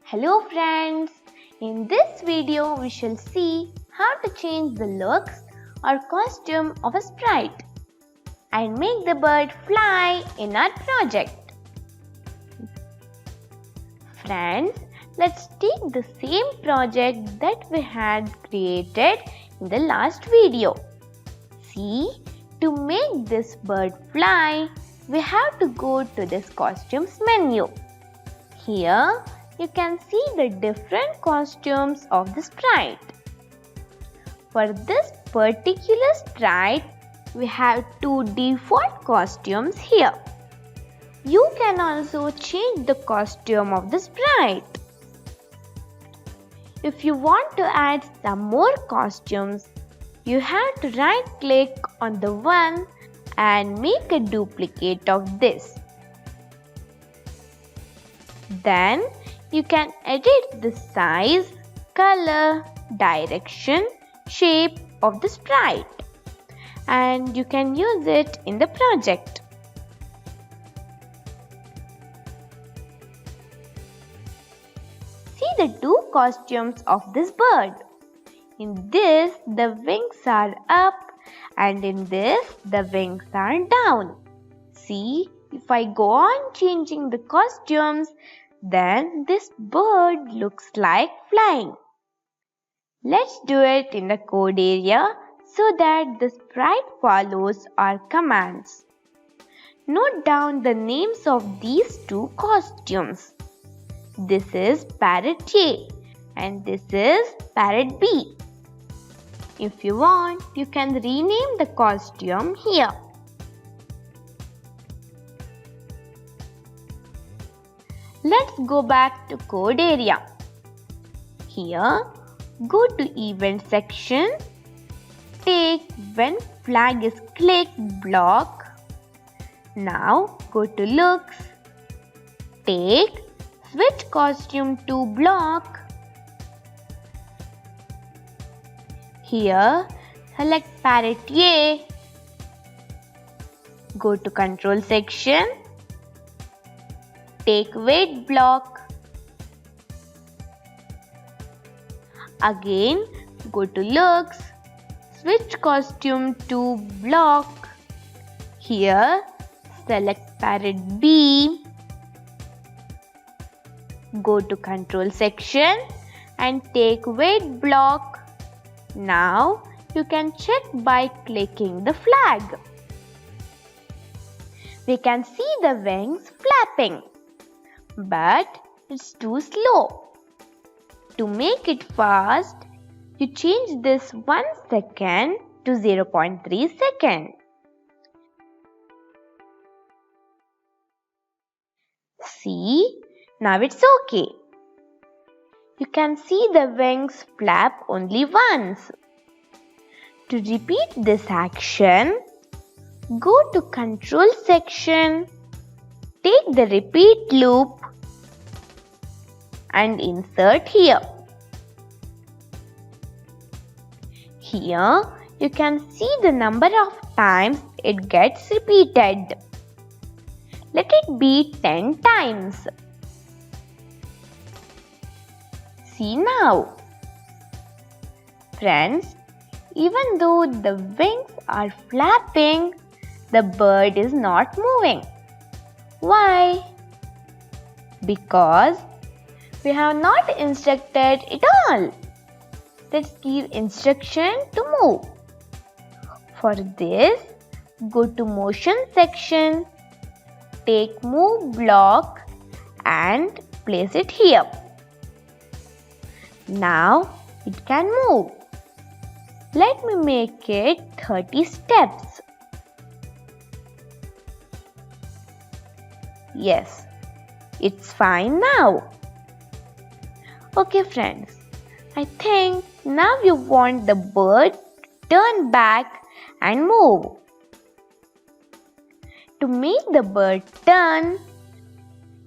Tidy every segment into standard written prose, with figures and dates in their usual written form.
Hello friends, in this video we shall see how to change the looks or costume of a sprite and make the bird fly in our project. Friends, let's take the same project that we had created in the last video. See, to make this bird fly, we have to go to this costumes menu. Here, you can see the different costumes of the sprite. For this particular sprite, we have two default costumes here. You can also change the costume of the sprite. If you want to add some more costumes, you have to right click on the one and make a duplicate of this. Then you can edit the size, color, direction, shape of the sprite and you can use it in the project. See the two costumes of this bird. In this, the wings are up and in this, the wings are down. See, if I go on changing the costumes, then this bird looks like flying. Let's do it in the code area so that the sprite follows our commands. Note down the names of these two costumes. This is parrot A and this is parrot B. If you want, you can rename the costume here. Let's go back to code area. Here, go to event section, take when flag is clicked block. Now go to looks, take switch costume to block. Here, select parrot A. Go to control section. Take weight block. Again, go to looks, switch costume to block. Here, select parrot B. Go to control section and take weight block. Now, you can check by clicking the flag. We can see the wings flapping. But it's too slow. To make it fast, you change this 1 second to 0.3 second. See, now it's okay. You can see the wings flap only once. To repeat this action, go to control section, take the repeat loop and insert here. Here you can see the number of times it gets repeated. Let it be 10 times. See now. Friends, even though the wings are flapping, the bird is not moving. Why? Because we have not instructed it all. Let's give instruction to move. For this, go to motion section, take move block and place it here. Now it can move. Let me make it 30 steps. Yes, it's fine now. Okay friends, I think now you want the bird to turn back and move. To make the bird turn,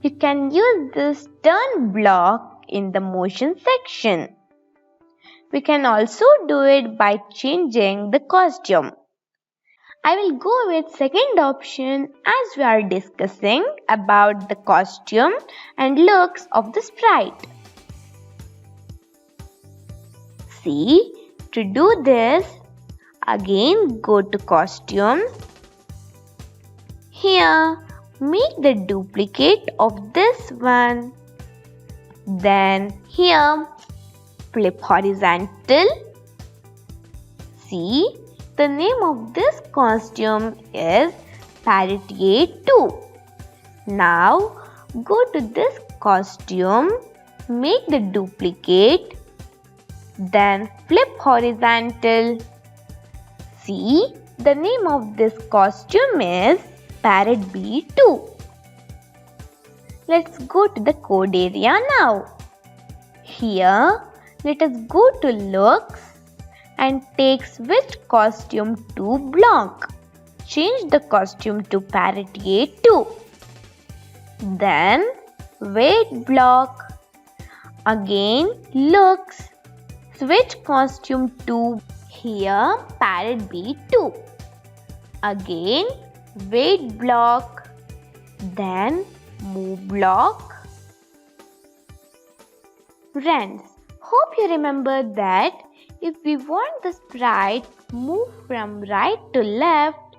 you can use this turn block in the motion section. We can also do it by changing the costume. I will go with second option as we are discussing about the costume and looks of the sprite. See, to do this, again go to costume. Here, make the duplicate of this one. Then here, flip horizontal. See, the name of this costume is Parrot 2. Now, go to this costume, make the duplicate, then flip horizontal. See, the name of this costume is Parrot 2. Let's go to the code area now. Here, let us go to looks and take switch costume to block. Change the costume to Parrot 2. Then wait block. Again looks. Switch costume to here Parrot 2. Again wait block. Then move block. Friends, hope you remember that if we want the sprite move from right to left,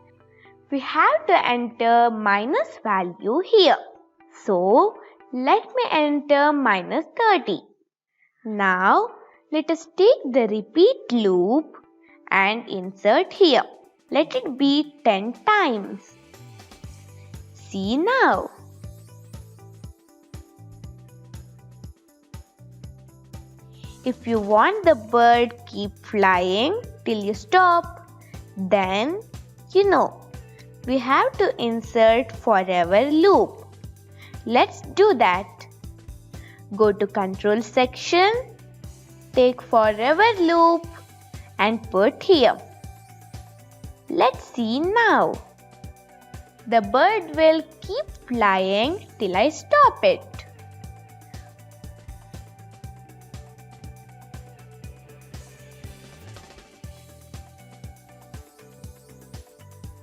we have to enter minus value here. So, let me enter minus 30. Now, let us take the repeat loop and insert here. Let it be 10 times. See now. If you want the bird keep flying till you stop, then we have to insert forever loop. Let's do that. Go to control section, take forever loop and put here. Let's see now. The bird will keep flying till I stop it.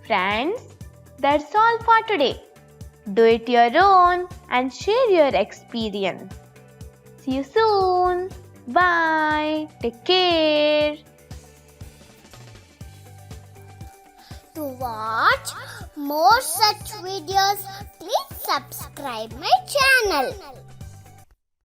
Friends, that's all for today. Do it your own and share your experience. See you soon. Bye. Take care. To watch more such videos, please subscribe my channel.